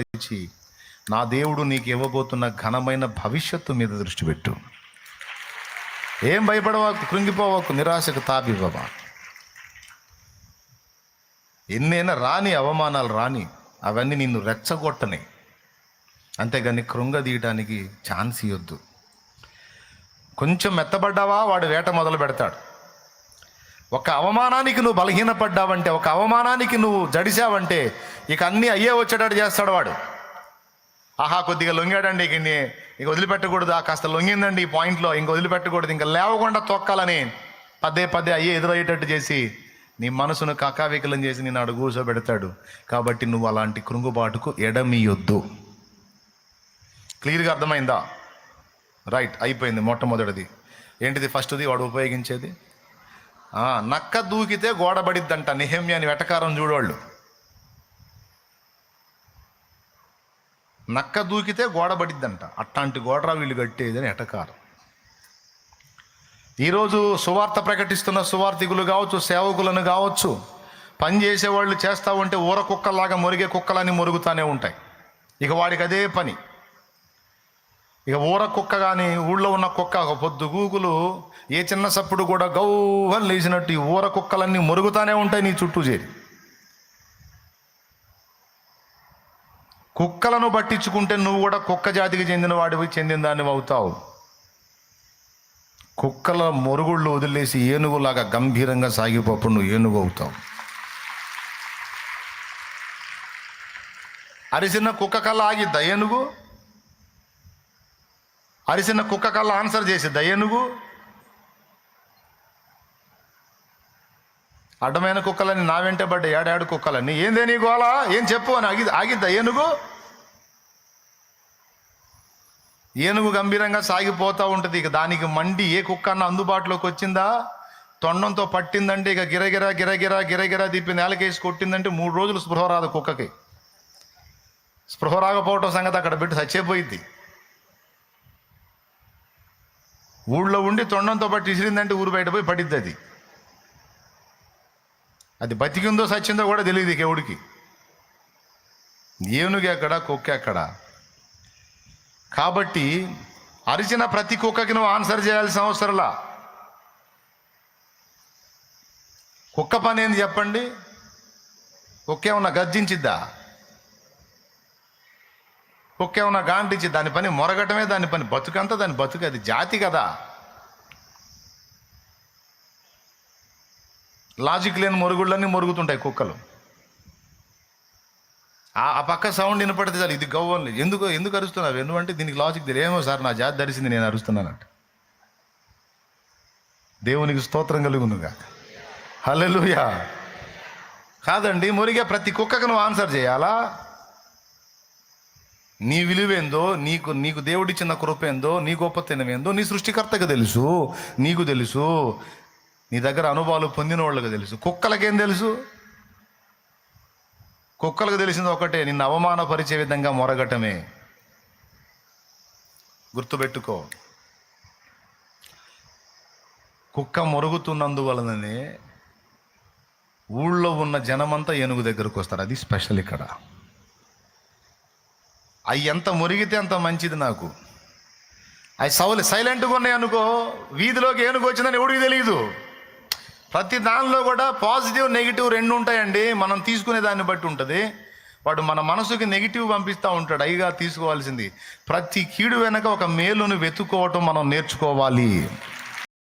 ఇచ్చి నా దేవుడు నీకు ఇవ్వబోతున్న ఘనమైన భవిష్యత్తు మీద దృష్టి పెట్టు. ఏం భయపడవాకు, కృంగిపోవాకు, నిరాశకు తాపివ్వవా. ఎన్నైనా రాని అవమానాలు రాని, అవన్నీ నిన్ను రెచ్చగొట్టని, అంతేగాని కృంగదీయడానికి ఛాన్స్ ఇవ్వద్దు. కొంచెం మెత్తబడ్డావా వాడు వేట మొదలు పెడతాడు. ఒక అవమానానికి నువ్వు బలహీనపడ్డావంటే, ఒక అవమానానికి నువ్వు జడిసావంటే ఇక అన్నీ అయ్యే వచ్చేటట్టు చేస్తాడు వాడు. ఆహా కొద్దిగా లొంగాడండి, ఇక వదిలిపెట్టకూడదు, కాస్త లొంగిందండి ఈ పాయింట్లో, ఇంక వదిలిపెట్టకూడదు, ఇంకా లేవకుండా తొక్కాలని పదే పదే అయ్యే ఎదురయ్యేటట్టు చేసి నీ మనసును కకావికలం చేసి నేను అడుగు కూర్చోబెడతాడు. కాబట్టి నువ్వు అలాంటి కృంగుబాటుకు ఎడమియొద్దు. క్లియర్గా అర్థమైందా? రైట్, అయిపోయింది. మొట్టమొదటిది ఏంటిది? ఫస్ట్ది వాడు ఉపయోగించేది నక్క దూకితే గోడబడిద్దంట. నెహెమ్యా అని వెటకారం చూడవాళ్ళు. నక్క దూకితే గోడబడిద్దంట, అట్లాంటి గోడరా వీళ్ళు కట్టేది అని ఎటకారం. ఈరోజు సువార్త ప్రకటిస్తున్న సువార్థికులు కావచ్చు, సేవకులను కావచ్చు, పని చేసేవాళ్ళు చేస్తూ ఉంటే ఊర కుక్కలాగా మొరిగే కుక్కలని మొరుగుతూనే ఉంటాయి. ఇక వాడికి అదే పని. ఇక ఊర కుక్క కానీ ఊళ్ళో ఉన్న కుక్క ఒక పొద్దు గూకులు ఏ చిన్న సప్పుడు కూడా గౌహని లేచినట్టు ఈ ఊర కుక్కలన్నీ మొరుగుతూనే ఉంటాయి నీ చుట్టూ చేరి. కుక్కలను పట్టించుకుంటే నువ్వు కూడా కుక్క జాతికి చెందిన వాడివి, చెందిన దాన్ని అవుతావు. కుక్కల మొరుగుళ్ళు వదిలేసి ఏనుగులాగా గంభీరంగా సాగిపోప్పుడు నువ్వు ఏనుగు అవుతావు. అరిసిన కుక్క కల్లా ఆగిద్దా ఏనుగు? అరిసిన కుక్క కల్లా ఆన్సర్ చేసిద్దా ఏనుగు? అడ్డమైన కుక్కలని నా వెంటే పడ్డ ఏడాడు కుక్కలని ఏందే నీ గోళ, ఏం చెప్పు అని ఆగిద్దా ఏనుగు? ఏనుగు గంభీరంగా సాగిపోతూ ఉంటుంది. ఇక దానికి మండి ఏ కుక్క అన్న అందుబాటులోకి వచ్చిందా, తొండంతో పట్టిందంటే ఇక గిరగిరా గిరగిరా గిరగిరా తిప్పి నేలకేసి కొట్టిందంటే 3 రోజులు స్పృహ రాదు కుక్కకి. స్పృహ రాకపోవటం సంగతి అక్కడ పెట్టి చచ్చేపోయింది. ఊళ్ళో ఉండి తొండంతో పట్టి ఇసిరిందంటే ఊరు బయట పోయి పడిద్ది. అది బతికిందో సచ్చిందో కూడా తెలియదు ఇక ఎవడికి. ఏనుగు ఎక్కడ, కుక్క ఎక్కడ. కాబట్టి అరిచిన ప్రతి కుక్కకి నువ్వు ఆన్సర్ చేయాల్సిన అవసరంలా. కుక్క పని ఏంది చెప్పండి? కుక్క ఏమన్నా గర్జించిద్దా? కుక్క ఏమన్నా గాంటించి? దాని పని మొరగటమే, దాని పని బతుకంతా దాని బతుకు. అది జాతి కదా. లాజిక్ లేని మొరుగుళ్ళన్నీ మొరుగుతుంటాయి కుక్కలు. ఆ పక్క సౌండ్ వినపడితే చాలు ఇది గవ్వని. ఎందుకు అరుస్తున్నావు? ఎందుకంటే దీనికి లాజిక్ తెలియదు. ఏమో సార్ నా జాతి ధరిసింది నేను అరుస్తున్నానంట. దేవునికి స్తోత్రం కలుగునుగా. హల్లెలూయా. కాదండి, మురిగే ప్రతి కుక్కకు నువ్వు ఆన్సర్ చేయాలా? నీ విలువేందో, నీకు దేవుడిచ్చిన కృప ఏందో, నీ గొప్పతనం ఏందో నీ సృష్టికర్తకు తెలుసు, నీకు తెలుసు, నీ దగ్గర అనుభవాలు పొందిన వాళ్ళకి తెలుసు. కుక్కలకేం తెలుసు? కుక్కలకు తెలిసింది ఒకటే, నిన్ను అవమానపరిచే విధంగా మొరగటమే. గుర్తుపెట్టుకో. కుక్క మొరుగుతున్నందువలననే ఊళ్ళో ఉన్న జనమంతా ఏనుగు దగ్గరకు వస్తారు. అది స్పెషల్ ఇక్కడ. అవి ఎంత మురిగితే అంత మంచిది. నాకు అవి సైలెంట్గా ఉన్నాయి అనుకో, వీధిలోకి ఏనుగు వచ్చిందని ఎవడికి తెలియదు. ప్రతి దానిలో కూడా పాజిటివ్ నెగిటివ్ 2 ఉంటాయండి. మనం తీసుకునే దాన్ని బట్టి ఉంటుంది. వాడు మన మనసుకి నెగిటివ్ పంపిస్తూ ఉంటాడు. అయిగా తీసుకోవాల్సింది ప్రతి కీడు వెనక ఒక మేలును వెతుక్కోవటం మనం నేర్చుకోవాలి.